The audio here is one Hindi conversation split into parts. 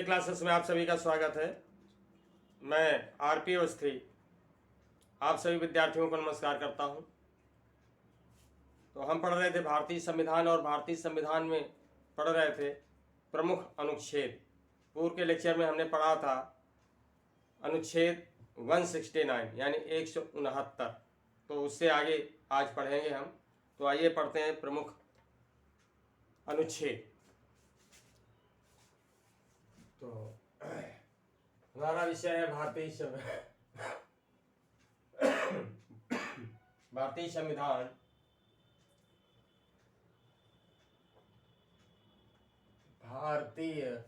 क्लासेस में आप सभी का स्वागत है। मैं आरपी अवस्थी आप सभी विद्यार्थियों को नमस्कार करता हूं। तो हम पढ़ रहे थे भारतीय संविधान और भारतीय संविधान में पढ़ रहे थे प्रमुख अनुच्छेद। पूर्व के लेक्चर में हमने पढ़ा था अनुच्छेद 169 यानी 169। तो उससे आगे आज पढ़ेंगे हम। तो आइए पढ़ते हैं प्रमुख अनुच्छेद। तो हमारा विषय है भारतीय संविधान। भारतीय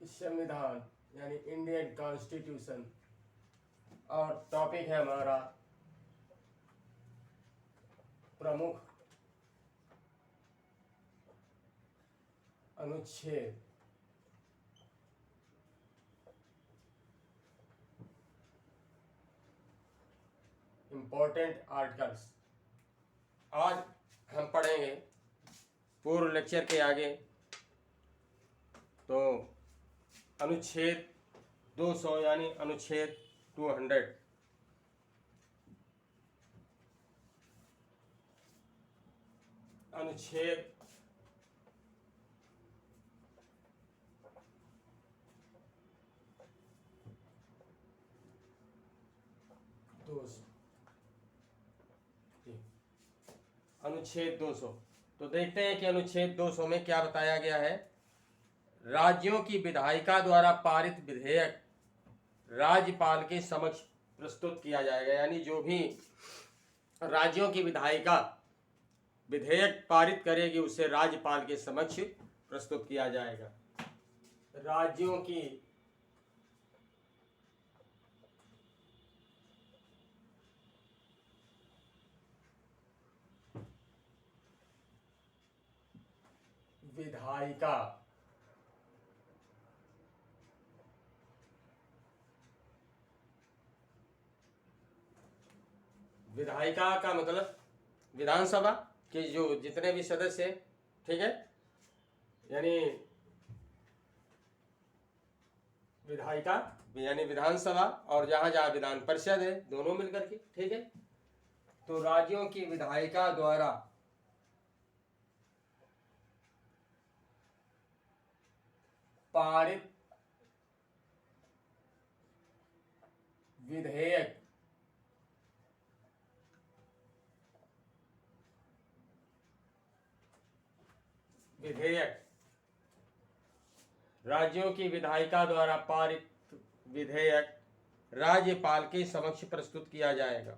संविधान यानी इंडियन कॉन्स्टिट्यूशन। और टॉपिक है हमारा प्रमुख अनुच्छेद। Important articles. आज हम पढ़ेंगे पूर्व लेक्चर के आगे तो अनुच्छेद 200 यानी अनुच्छेद 200। अनुच्छेद 200। अनुच्छेद 200। तो देखते हैं कि अनुच्छेद 200 में क्या बताया गया है। राज्यों की विधायिका द्वारा पारित विधेयक राज्यपाल के समक्ष प्रस्तुत किया जाएगा। यानी जो भी राज्यों की विधायिका विधेयक पारित करेगी उसे राज्यपाल के समक्ष प्रस्तुत किया जाएगा। राज्यों की विधायिका विधायिका का मतलब विधानसभा के जो जितने भी सदस्य हैं, ठीक है, यानी विधायिका यानी विधानसभा और जहां जहां विधान परिषद है दोनों मिलकर के, ठीक है। तो राज्यों की विधायिका द्वारा पारित विधेयक राज्यों की विधायिका द्वारा पारित विधेयक राज्यपाल के समक्ष प्रस्तुत किया जाएगा।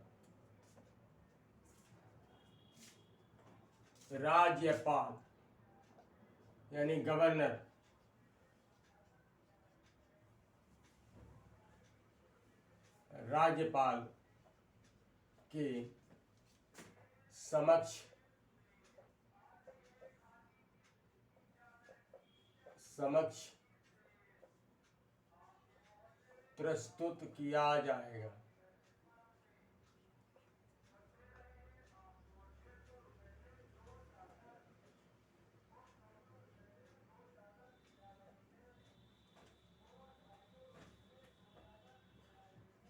राज्यपाल यानी गवर्नर राज्यपाल के समक्ष प्रस्तुत किया जाएगा।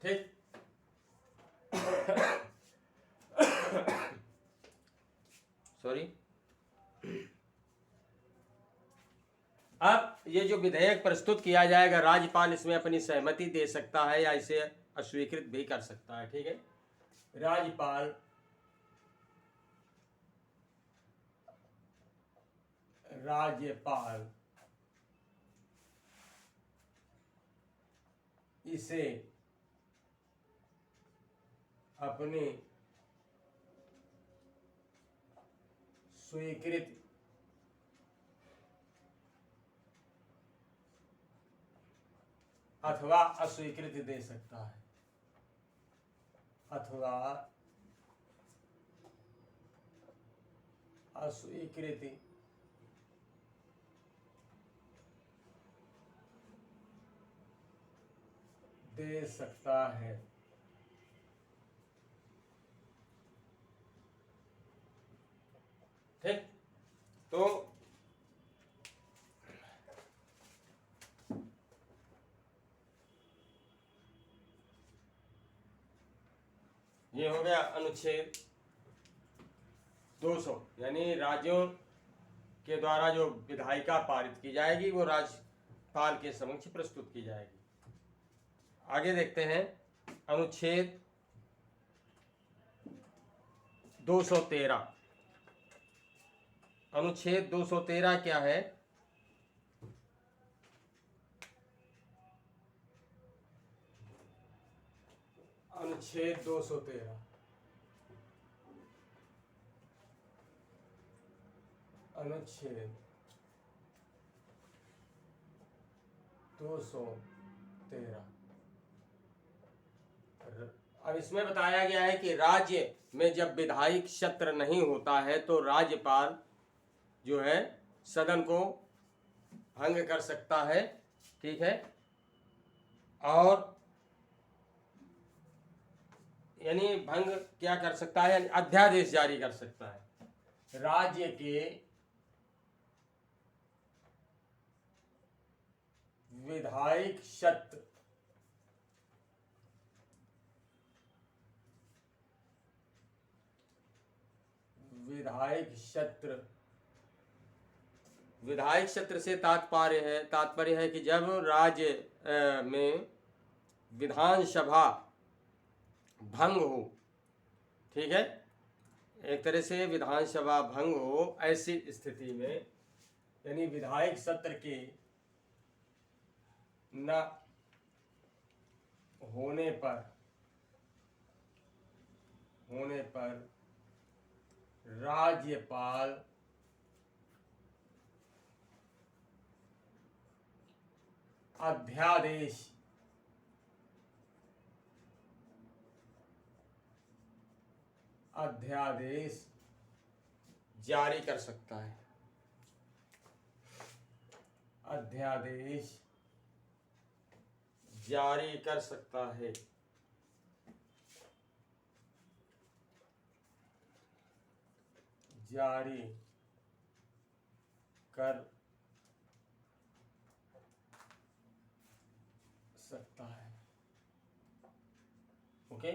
ठीक। सॉरी। अब ये जो विधेयक प्रस्तुत किया जाएगा राज्यपाल इसमें अपनी सहमति दे सकता है या इसे अस्वीकृत भी कर सकता है, ठीक है। राज्यपाल इसे अपनी स्वीकृति अथवा अस्वीकृति दे सकता है। अथवा अस्वीकृति दे सकता है। ठीक। तो ये हो गया अनुच्छेद 200, यानी राज्यों के द्वारा जो विधायिका पारित की जाएगी वो राज्यपाल के समक्ष प्रस्तुत की जाएगी। आगे देखते हैं अनुच्छेद 213। अनुच्छेद 213 क्या है? अनुच्छेद 213 अनुच्छेद 213 अब इसमें बताया गया है कि राज्य में जब विधायिक सत्र नहीं होता है तो राज्यपाल जो है सदन को भंग कर सकता है, ठीक है, और यानी भंग क्या कर सकता है, यानी अध्यादेश जारी कर सकता है। राज्य के विधायिक सत्र विधायिक सत्र से तात्पर्य है कि जब राज्य में विधानसभा भंग हो, ठीक है, एक तरह से विधानसभा भंग हो, ऐसी स्थिति में यानी विधायिक सत्र के न होने पर राज्यपाल अध्यादेश जारी कर सकता है। अध्यादेश जारी कर सकता है। जारी कर सकता है। ओके,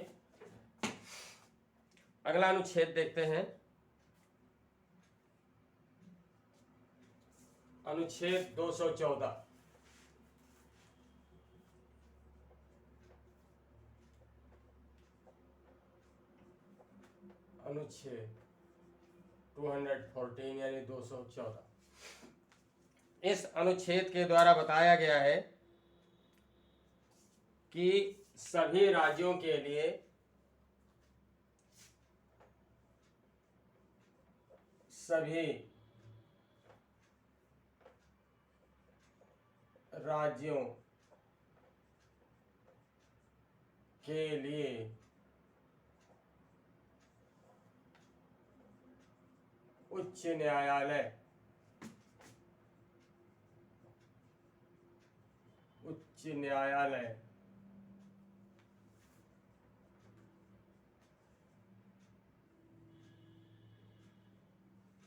अगला अनुच्छेद देखते हैं। अनुच्छेद 214। अनुच्छेद 214 यानी 214। इस अनुच्छेद के द्वारा बताया गया है कि सभी राज्यों के लिए उच्च न्यायालय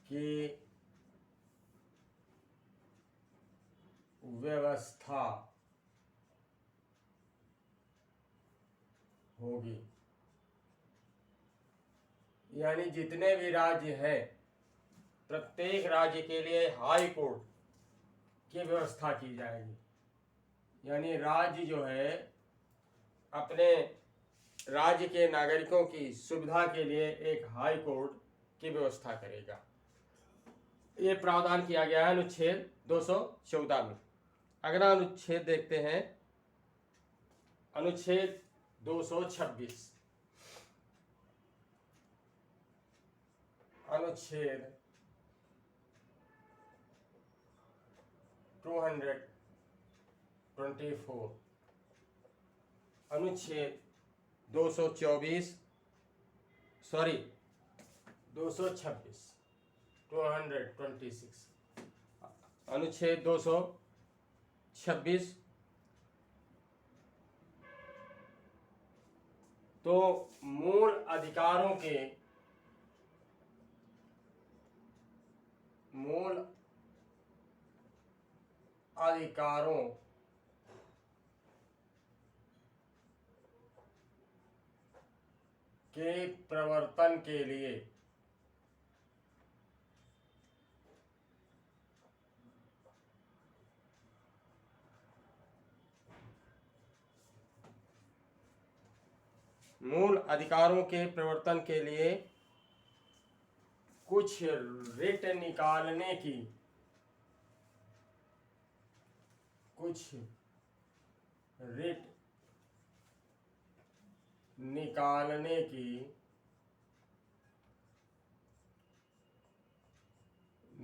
की व्यवस्था होगी। यानी जितने भी राज्य हैं, प्रत्येक राज्य के लिए हाई कोर्ट की व्यवस्था की जाएगी। यानी राज्य जो है अपने राज्य के नागरिकों की सुविधा के लिए एक हाई कोर्ट की व्यवस्था करेगा। ये प्रावधान किया गया है अनुच्छेद 214 में। अगला अनुच्छेद देखते हैं, अनुच्छेद 226। अनुच्छेद 224। अनुच्छेद 226 226 अनुच्छेद 226 तो मूल अधिकारों के अधिकारों के प्रवर्तन के लिए मूल अधिकारों के प्रवर्तन के लिए कुछ रिट निकालने की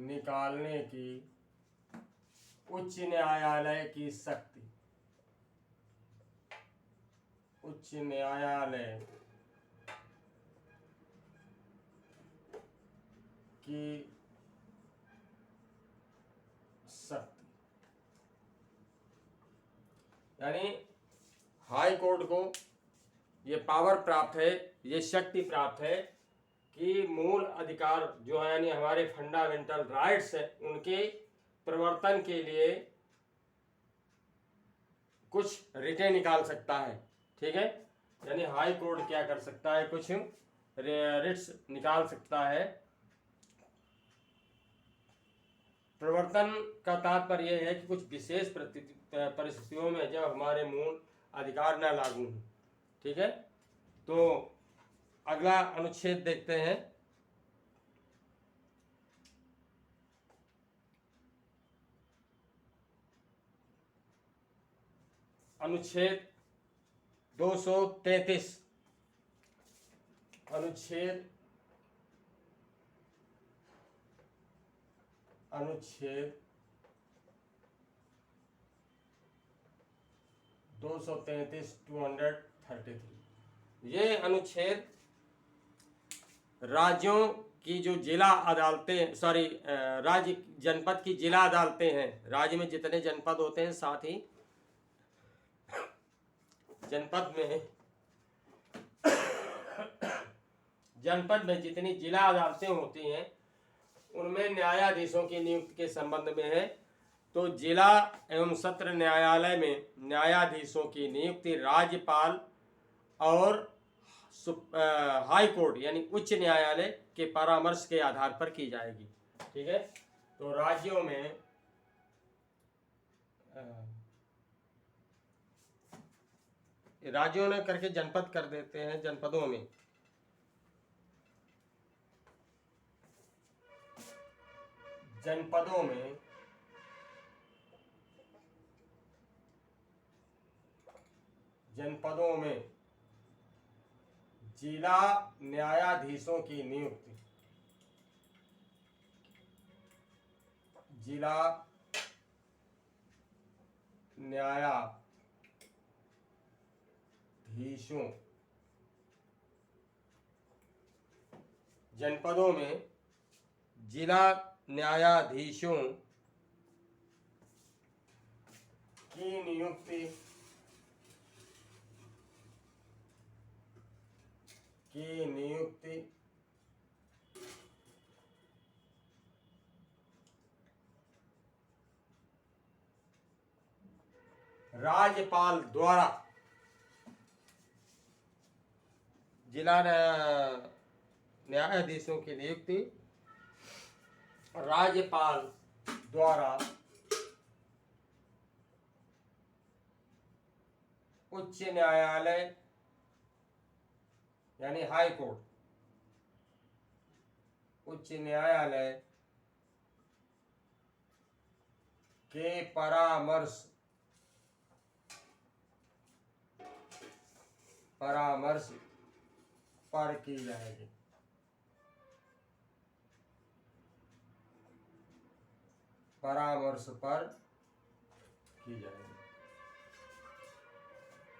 निकालने की उच्च न्यायालय की शक्ति यानी हाई कोर्ट को ये पावर प्राप्त है, ये शक्ति प्राप्त है कि मूल अधिकार जो है यानी हमारे फंडामेंटल राइट्स है उनके प्रवर्तन के लिए कुछ रिटें निकाल सकता है। ठीक है, यानी हाई कोर्ट क्या कर सकता है, कुछ रिट्स निकाल सकता है। प्रवर्तन का तात्पर्य यह है कि कुछ विशेष परिस्थितियों में जब हमारे मूल अधिकार न लागू हों। ठीक है, तो अगला अनुच्छेद देखते हैं। अनुच्छेद 233 अनुच्छेद 233 233 ये अनुच्छेद राज्यों की जो जिला अदालतें राज्य जनपद की जिला अदालतें हैं, राज्य में जितने जनपद होते हैं साथ ही जनपद में जितनी जिला अदालतें होती हैं उनमें न्यायाधीशों की नियुक्ति के संबंध में है। तो जिला एवं सत्र न्यायालय में न्यायाधीशों की नियुक्ति राज्यपाल और हाई कोर्ट यानी उच्च न्यायालय के परामर्श के आधार पर की जाएगी। ठीक है, तो राज्यों में राज्यों ने करके जनपद कर देते हैं, जनपदों में जिला न्यायाधीशों की नियुक्ति जिला न्यायाधीशों जनपदों में जिला न्यायाधीशों की नियुक्ति राज्यपाल द्वारा जिला न्यायाधीशों की नियुक्ति राज्यपाल द्वारा उच्च न्यायालय यानी हाई कोर्ट उच्च न्यायालय के परामर्श पर की जाएगी।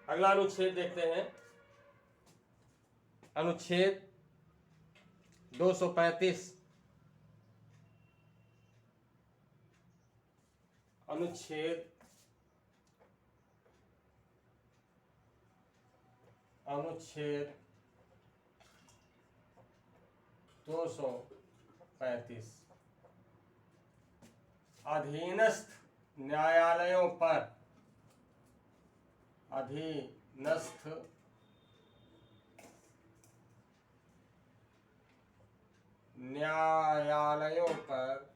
अगला अनुच्छेद देखते हैं। अनुच्छेद 235 अनुच्छेद 235 अधीनस्थ न्यायालयों पर अधीनस्थ न्यायालयों पर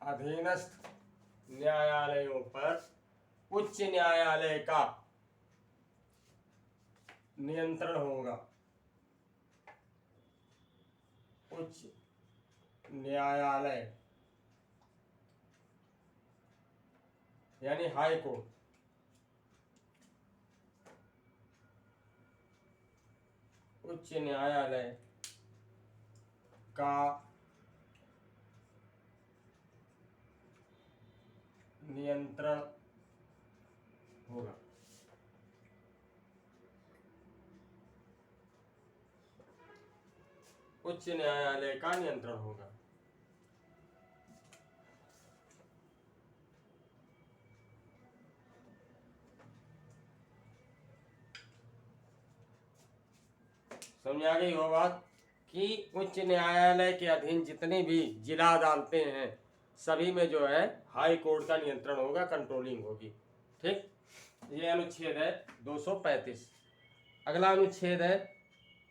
अधीनस्थ न्यायालयों पर उच्च न्यायालय का नियंत्रण होगा। उच्च न्यायालय यानी हाई कोर्ट उच्च न्यायालय का नियंत्रण होगा। उच्च न्यायालय का नियंत्रण होगा। समझ आ गई वो बात कि उच्च न्यायालय के अधीन जितनी भी जिला अदालतें हैं सभी में जो है हाई कोर्ट का नियंत्रण होगा, कंट्रोलिंग होगी। ठीक, ये अनुच्छेद है 235। अगला अनुच्छेद है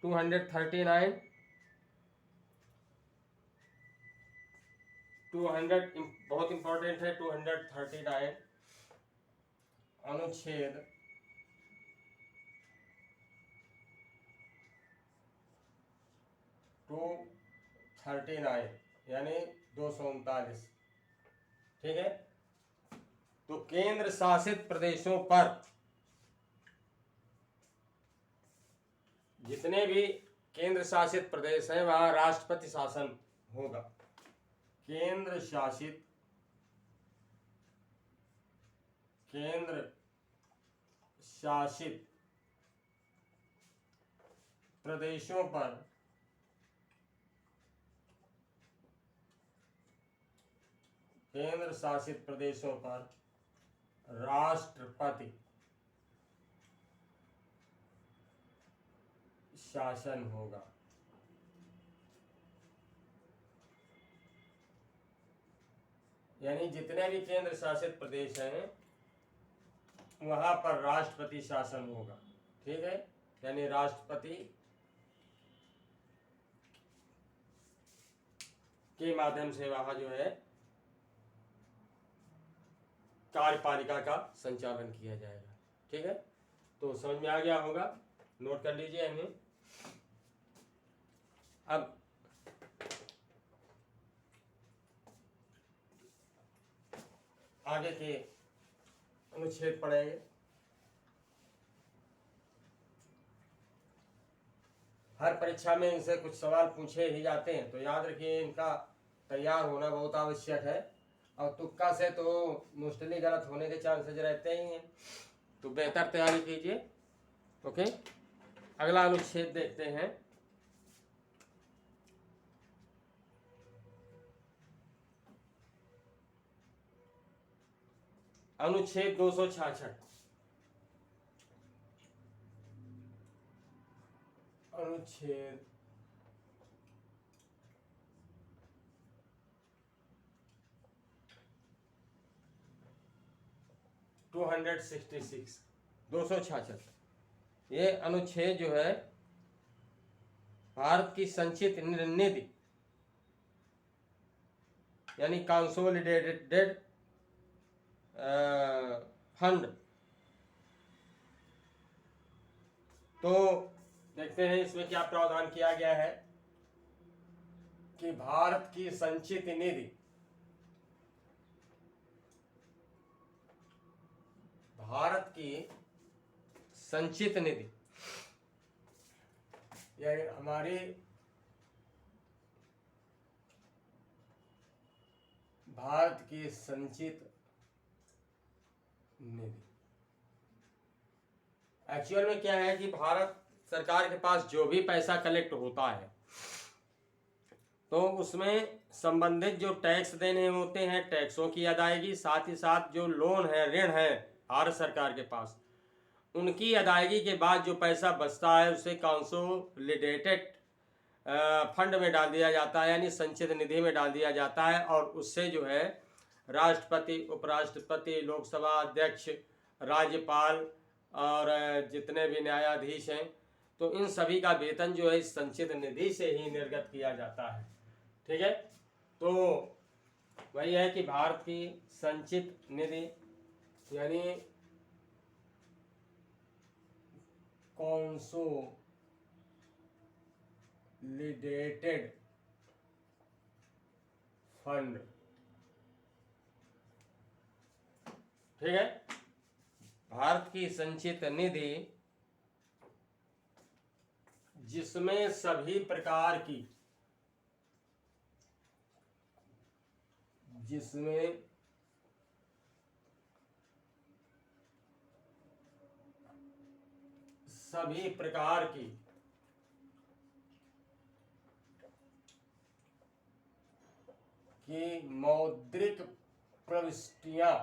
239। 200 बहुत इंपॉर्टेंट है। 239 अनुच्छेद 239 यानी 239। ठीक है, तो केंद्र शासित प्रदेशों पर जितने भी केंद्र शासित प्रदेश हैं वहां राष्ट्रपति शासन होगा। केंद्र शासित प्रदेशों पर केंद्र शासित प्रदेशों पर राष्ट्रपति शासन होगा। यानी जितने भी केंद्र शासित प्रदेश हैं वहां पर राष्ट्रपति शासन होगा। ठीक है, यानी राष्ट्रपति के माध्यम से वहां जो है कार्यपालिका का संचालन किया जाएगा। ठीक है, तो समझ में आ गया होगा, नोट कर लीजिए इन्हें। अब आगे के अनुच्छेद पढ़ेंगे। हर परीक्षा में इनसे कुछ सवाल पूछे ही जाते हैं, तो याद रखिए इनका तैयार होना बहुत आवश्यक है। और तुक्का से तो मोस्टली गलत होने के चांसेस रहते ही हैं, तो बेहतर तैयारी कीजिए। ओके, अगला अनुच्छेद देखते हैं। अनुच्छेद 266। अनुच्छेद 266 266। ये अनुच्छेद जो है भारत की संचित निधि यानी कंसोलिडेटेड फंड, तो देखते हैं इसमें क्या प्रावधान किया गया है कि भारत की संचित निधि यानी हमारी भारत की संचित निधि एक्चुअल में क्या है कि भारत सरकार के पास जो भी पैसा कलेक्ट होता है तो उसमें संबंधित जो टैक्स देने होते हैं, टैक्सों की अदायगी, साथ ही साथ जो लोन है, ऋण है भारत सरकार के पास, उनकी अदायगी के बाद जो पैसा बचता है उसे कंसोलिडेटेड फंड में डाल दिया जाता है, यानी संचित निधि में डाल दिया जाता है, और उससे जो है राष्ट्रपति, उपराष्ट्रपति, लोकसभा अध्यक्ष, राज्यपाल और जितने भी न्यायाधीश हैं, तो इन सभी का वेतन जो है इस संचित निधि से ही निर्गत किया जाता है। ठीक है, तो वही है कि भारत की संचित निधि यानी कंसोलिडेटेड फंड, ठीक है, भारत की संचित निधि जिसमें सभी प्रकार की मौद्रिक प्रविष्टियां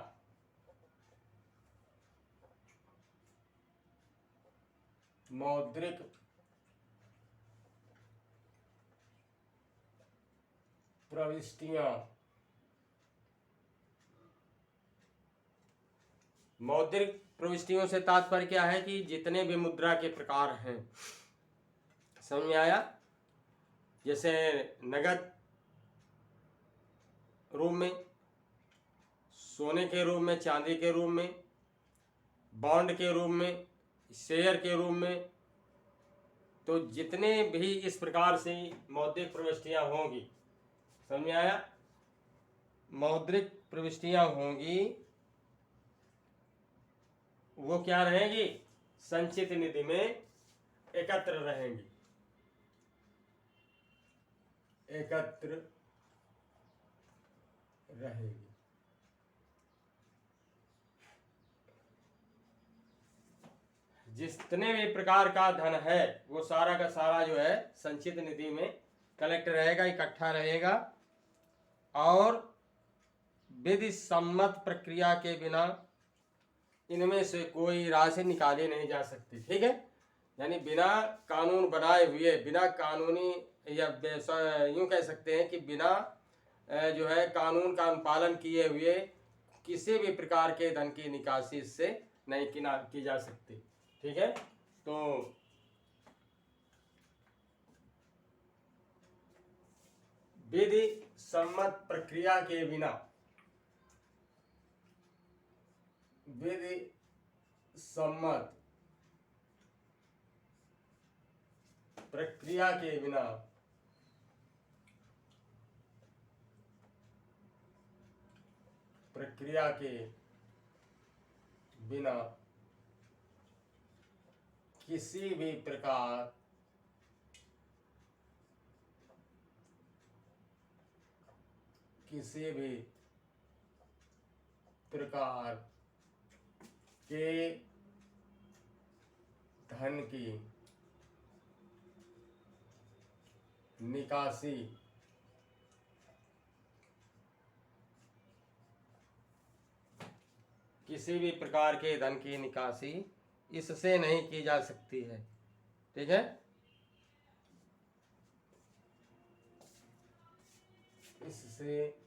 मौद्रिक प्रविष्टियों से तात्पर्य क्या है कि जितने भी मुद्रा के प्रकार हैं, समझ में आया, जैसे नगद रूप में, सोने के रूप में, चांदी के रूप में, बॉन्ड के रूप में, शेयर के रूप में, तो जितने भी इस प्रकार से मौद्रिक प्रविष्टियां होंगी, समझ में आया, मौद्रिक प्रविष्टियां होंगी, वो क्या रहेंगी, संचित निधि में एकत्र रहेंगी, जितने भी प्रकार का धन है वो सारा का सारा जो है संचित निधि में कलेक्ट रहेगा, इकट्ठा रहेगा, और विधि सम्मत प्रक्रिया के बिना इनमें से कोई राशि निकाली नहीं जा सकती। ठीक है, यानी बिना कानून बनाए हुए, बिना कानूनी, या यूं कह सकते हैं कि बिना जो है कानून का अनुपालन किए हुए किसी भी प्रकार के धन की निकासी इससे नहीं की जा सकती। ठीक है, तो विधि सम्मत प्रक्रिया के बिना, विधि सम्मत प्रक्रिया के बिना किसी भी प्रकार के धन की निकासी इससे नहीं की जा सकती है। ठीक है, इससे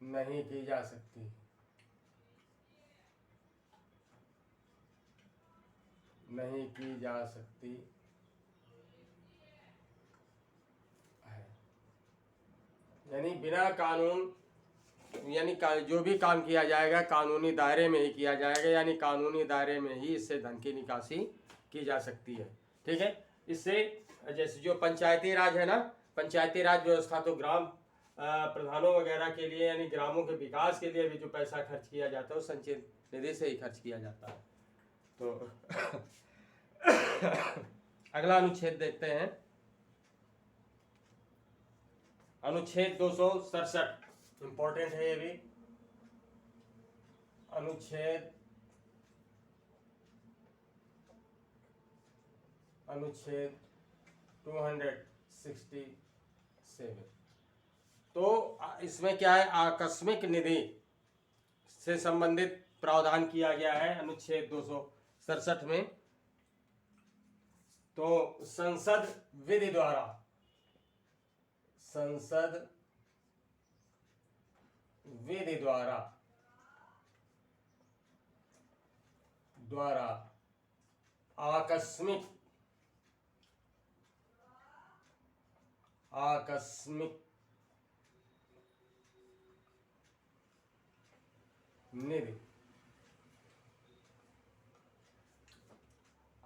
नहीं की जा सकती, यानी बिना कानून, यानी जो भी काम किया जाएगा कानूनी दायरे में ही किया जाएगा, यानी कानूनी दायरे में ही इससे धन की निकासी की जा सकती है। ठीक है, इससे जैसे जो पंचायती राज है ना, पंचायती राज व्यवस्था, तो ग्राम प्रधानों वगैरह के लिए, यानी ग्रामों के विकास के लिए भी जो पैसा खर्च किया जाता है वो संचित निधि से ही खर्च किया जाता है। तो अगला अनुच्छेद देखते हैं, अनुच्छेद 267, इंपॉर्टेंट है ये भी। अनुच्छेद 267, तो इसमें क्या है, आकस्मिक निधि से संबंधित प्रावधान किया गया है अनुच्छेद 267 में, तो संसद विधि द्वारा, संसद विधि द्वारा आकस्मिक निधि।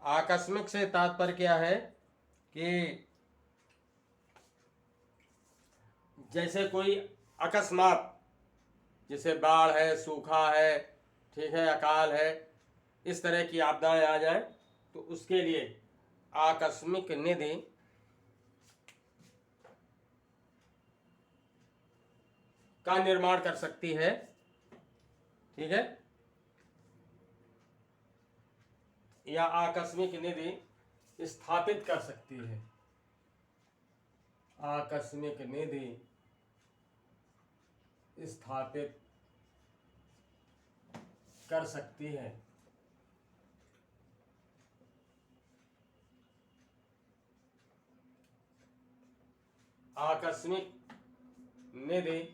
आकस्मिक से तात्पर्य क्या है कि जैसे कोई अकस्मात, जैसे बाढ़ है, सूखा है, ठीक है, अकाल है, इस तरह की आपदाएं आ जाए तो उसके लिए आकस्मिक निधि का निर्माण कर सकती है, ठीक है, या आकस्मिक निधि स्थापित कर सकती है, आकस्मिक निधि स्थापित कर सकती है। आकस्मिक निधि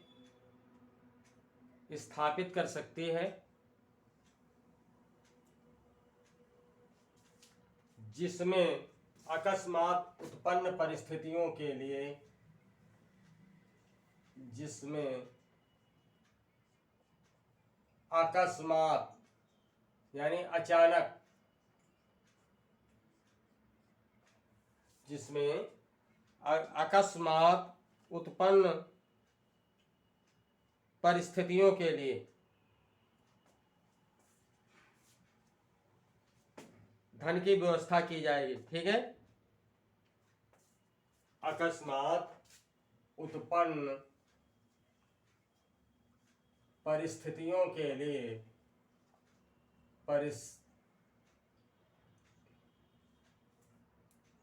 स्थापित कर सकती है जिसमें अकस्मात उत्पन्न परिस्थितियों के लिए, जिसमें अकस्मात यानी अचानक, जिसमें अकस्मात उत्पन्न परिस्थितियों के लिए धन की व्यवस्था की जाएगी, ठीक है। अकस्मात उत्पन्न परिस्थितियों के लिए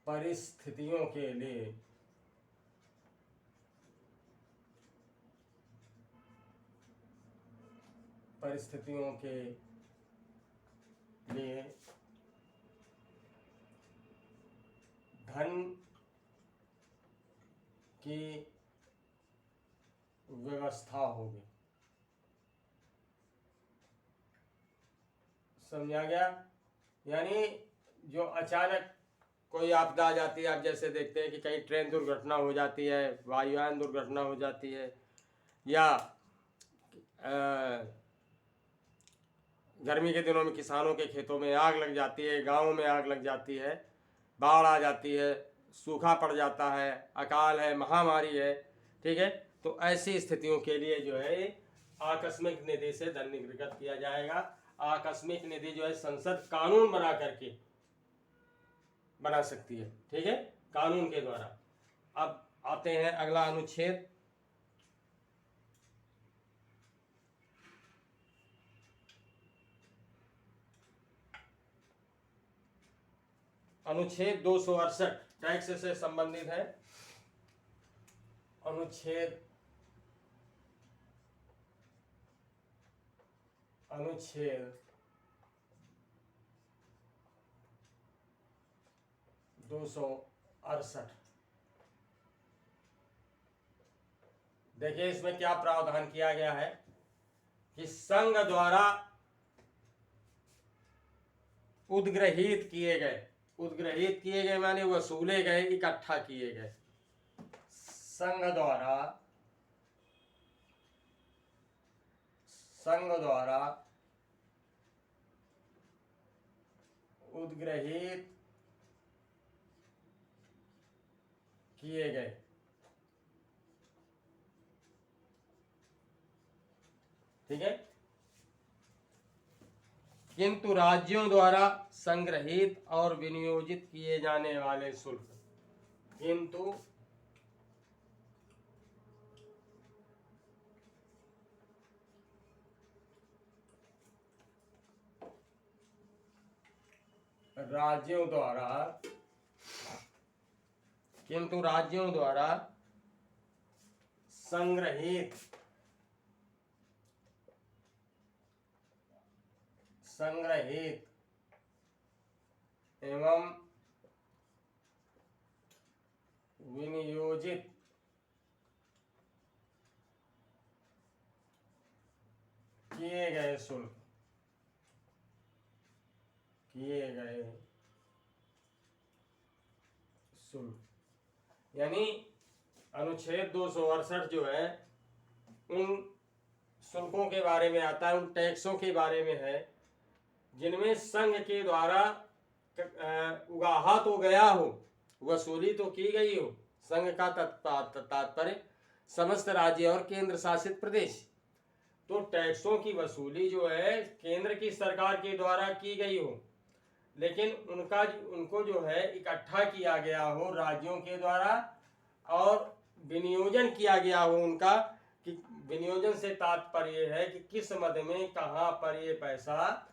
परिस्थितियों के लिए धन की व्यवस्था होगी। समझा गया? यानी जो अचानक कोई आपदा आ जाती है, आप जैसे देखते हैं कि कहीं ट्रेन दुर्घटना हो जाती है, वायुयान दुर्घटना हो जाती है, या गर्मी के दिनों में किसानों के खेतों में आग लग जाती है, गाँव में आग लग जाती है, बाढ़ आ जाती है, सूखा पड़ जाता है, अकाल है, महामारी है, ठीक है। तो ऐसी स्थितियों के लिए जो है आकस्मिक निधि से धन निर्गत किया जाएगा। आकस्मिक निधि जो है संसद कानून बना करके बना सकती है, ठीक है, कानून के द्वारा। अब आते हैं अगला अनुच्छेद, अनुच्छेद 268 टैक्स से संबंधित है। अनुच्छेद 268। देखिए इसमें क्या प्रावधान किया गया है कि संघ द्वारा उद्ग्रहित किए गए माने वसूले गए, इकट्ठा किए गए, संघ द्वारा उद्ग्रहित किए गए, ठीक है, किंतु राज्यों द्वारा संग्रहित और विनियोजित किए जाने वाले शुल्क, किंतु राज्यों द्वारा संग्रहित एवं विनियोजित किए गए शुल्क, यानी अनुच्छेद 268 जो है उन शुल्कों के बारे में आता है, उन टैक्सों के बारे में है जिनमें संघ के द्वारा उगाहा तो गया हो, वसूली तो की गई हो। संघ का तात्पर्य समस्त राज्य और केंद्र शासित प्रदेश। तो टैक्सों की वसूली जो है केंद्र की सरकार के द्वारा की गई हो, लेकिन उनको जो है इकट्ठा किया गया हो राज्यों के द्वारा और विनियोजन किया गया हो उनका, कि विनियोजन से तात्पर्य है कि किस मद में कहाँ पर ये पैसा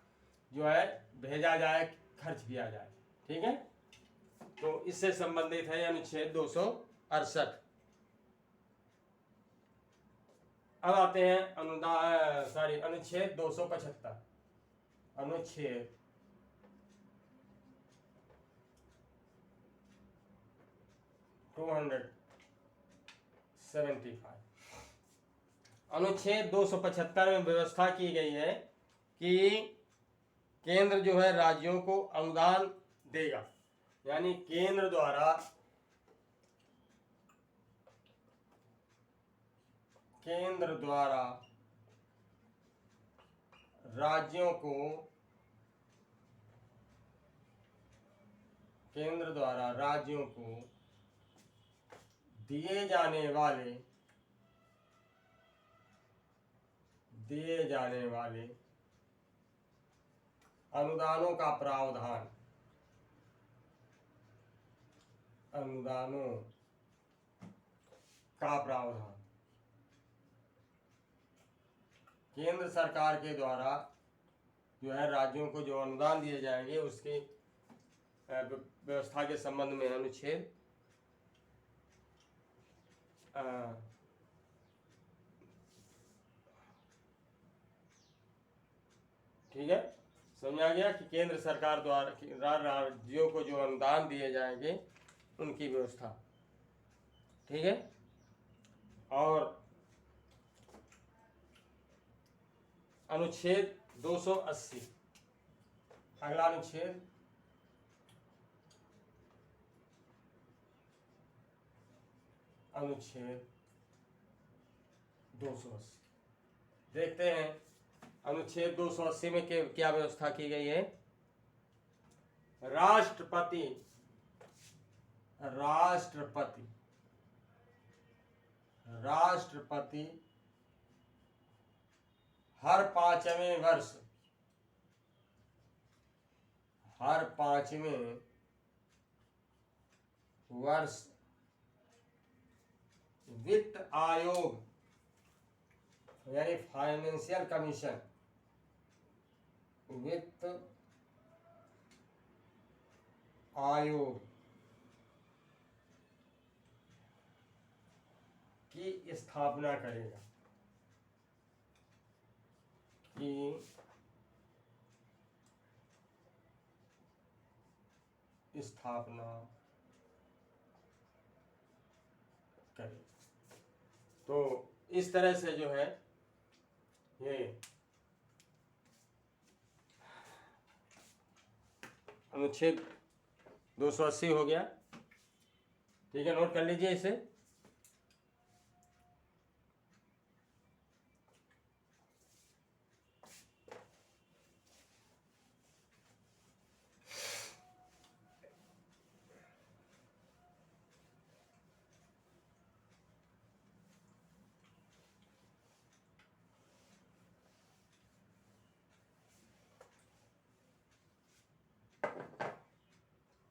जो है भेजा जाए, खर्च किया जाए। ठीक है, तो इससे संबंधित है अनुच्छेद 268। अब आते हैं अनुच्छेद 275। अनुच्छेद 275। अनुच्छेद 275 में व्यवस्था की गई है कि केंद्र जो है राज्यों को अनुदान देगा, यानी केंद्र द्वारा राज्यों को दिए जाने वाले अनुदानों का प्रावधान केंद्र सरकार के द्वारा जो है राज्यों को जो अनुदान दिए जाएंगे उसकी व्यवस्था के संबंध में अनुच्छेद ठीक है, समझ आ गया कि केंद्र सरकार द्वारा राज्यों को जो अनुदान दिए जाएंगे उनकी व्यवस्था। ठीक है, और अनुच्छेद 280, अगला अनुच्छेद अनुच्छेद 280 देखते हैं। अनुच्छेद 280 में क्या व्यवस्था की गई है? राष्ट्रपति हर पांचवें वर्ष वित्त आयोग यानी फाइनेंशियल कमीशन, वित्त आयोग की स्थापना करेगा, तो इस तरह से जो है ये अनुच्छेद 280 हो गया। ठीक है, नोट कर लीजिए इसे।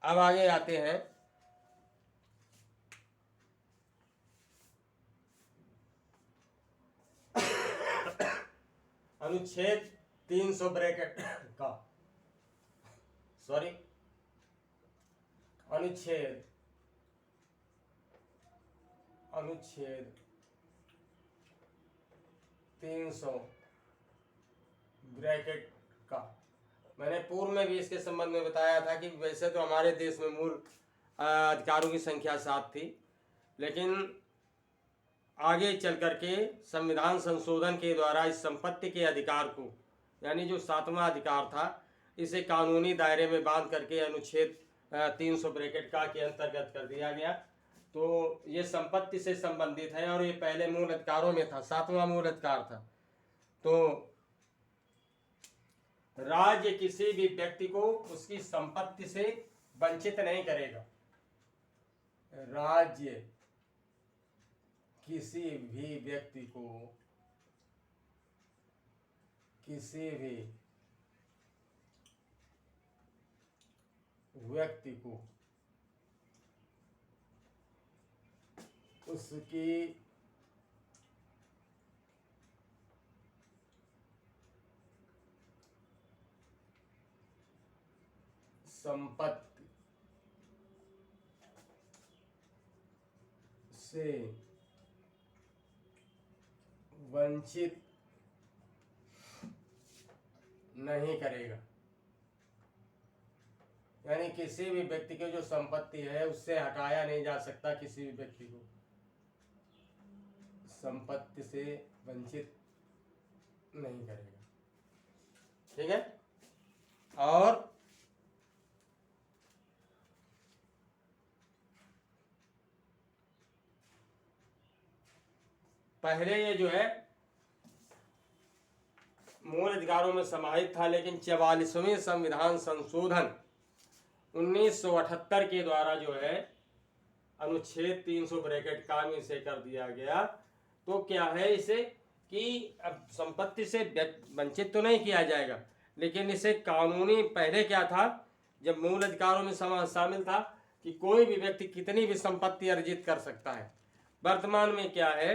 अब आगे आते हैं अनुच्छेद 300 ब्रैकेट का अनुच्छेद 300 ब्रैकेट का मैंने पूर्व में भी इसके संबंध में बताया था कि वैसे तो हमारे देश में मूल अधिकारों की संख्या 7 थी, लेकिन आगे चल करके संविधान संशोधन के द्वारा इस संपत्ति के अधिकार को, यानी जो 7वां अधिकार था, इसे कानूनी दायरे में बांध करके अनुच्छेद 300 ब्रैकेट का के अंतर्गत कर दिया गया। तो ये संपत्ति से संबंधित है और ये पहले मूल अधिकारों में था, 7वां मूल अधिकार था। तो राज्य किसी भी व्यक्ति को उसकी संपत्ति से वंचित नहीं करेगा। राज्य किसी भी व्यक्ति को उसकी संपत्ति से वंचित नहीं करेगा। यानी किसी भी व्यक्ति की जो संपत्ति है उससे हटाया नहीं जा सकता, किसी भी व्यक्ति को संपत्ति से वंचित नहीं करेगा। ठीक है। और पहले ये जो है मूल अधिकारों में समाहित था, लेकिन 44वें संविधान संशोधन 1978 के द्वारा जो है अनुच्छेद 300 ब्रैकेट का में इसे कर दिया गया। तो क्या है इसे कि अब संपत्ति से वंचित तो नहीं किया जाएगा, लेकिन इसे कानूनी, पहले क्या था जब मूल अधिकारों में शामिल था कि कोई भी व्यक्ति कितनी भी संपत्ति अर्जित कर सकता है। वर्तमान में क्या है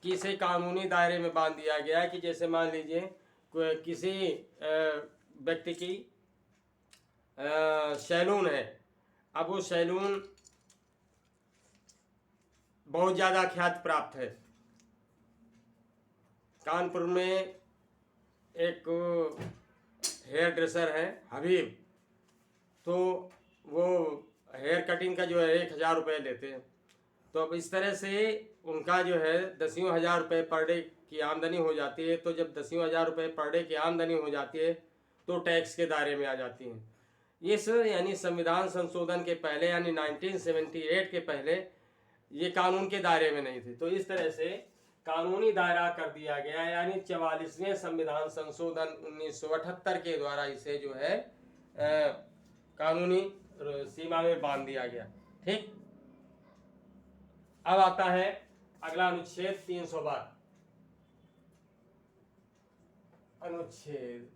कि इसे कानूनी दायरे में बांध दिया गया है कि जैसे मान लीजिए किसी व्यक्ति की सैलून है, अब वो सैलून बहुत ज़्यादा ख्याति प्राप्त है। कानपुर में एक हेयर ड्रेसर है हबीब, तो वो हेयर कटिंग का जो है 1000 रुपये लेते हैं। तो अब इस तरह से उनका जो है 10,000 रुपये पर डे की आमदनी हो जाती है। तो जब 10,000 रुपये पर डे की आमदनी हो जाती है तो टैक्स के दायरे में आ जाती हैं। इस यानी संविधान संशोधन के पहले यानी 1978 के पहले ये कानून के दायरे में नहीं थे। तो इस तरह से कानूनी दायरा कर दिया गया, यानी 44वें संविधान संशोधन 1978 के द्वारा इसे जो है कानूनी सीमा में बांध दिया गया। ठीक। अब आता है अगला अनुच्छेद 312। अनुच्छेद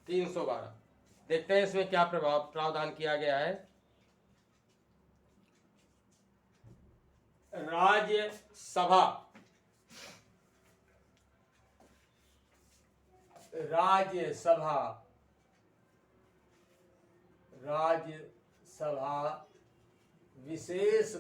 312 देखते हैं इसमें क्या प्रावधान किया गया है। राज्यसभा विशेष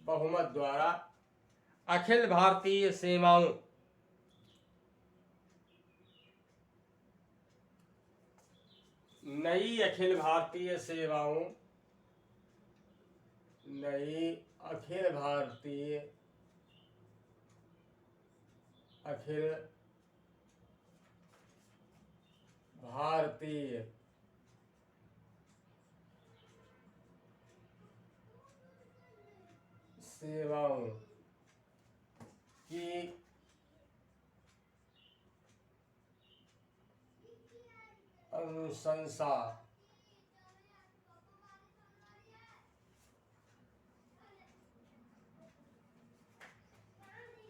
बहुमत द्वारा अखिल भारतीय सेवाओं नई अखिल भारतीय सेवाओं की अनुशंसा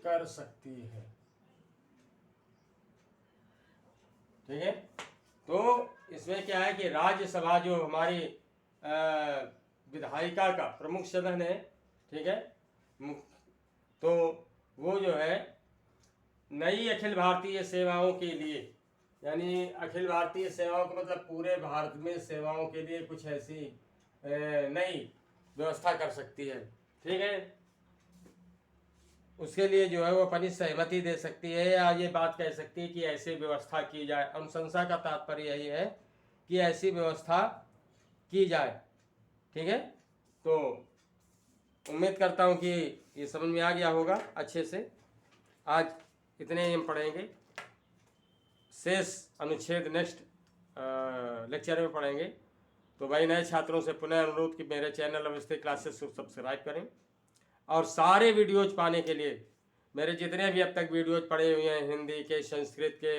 कर सकती है। ठीक है। तो इसमें क्या है कि राज्यसभा जो हमारी विधायिका का प्रमुख सदन है, ठीक है, तो वो जो है नई अखिल भारतीय सेवाओं के लिए, यानी अखिल भारतीय सेवाओं का मतलब पूरे भारत में सेवाओं के लिए कुछ ऐसी नई व्यवस्था कर सकती है। ठीक है, उसके लिए जो है वो अपनी सहमति दे सकती है या ये बात कह सकती है कि ऐसी व्यवस्था की जाए। अनुशंसा का तात्पर्य यही है कि ऐसी व्यवस्था की जाए। ठीक है, तो उम्मीद करता हूँ कि ये समझ में आ गया होगा अच्छे से। आज इतने ही हम पढ़ेंगे, शेष अनुच्छेद नेक्स्ट लेक्चर में पढ़ेंगे। तो भाई नए छात्रों से पुनः अनुरोध कि मेरे चैनल अवस्थी क्लासेस को सब्सक्राइब करें और सारे वीडियोज पाने के लिए मेरे जितने भी अब तक वीडियोज पड़े हुए हैं, हिंदी के, संस्कृत के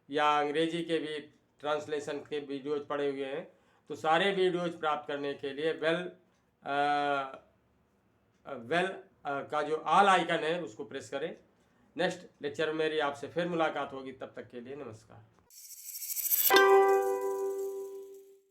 या अंग्रेजी के भी ट्रांसलेशन के वीडियोज पड़े हुए हैं, तो सारे वीडियोज प्राप्त करने के लिए बेल का जो ऑल आइकन है उसको प्रेस करें। नेक्स्ट लेक्चर में मेरी आपसे फिर मुलाकात होगी, तब तक के लिए नमस्कार।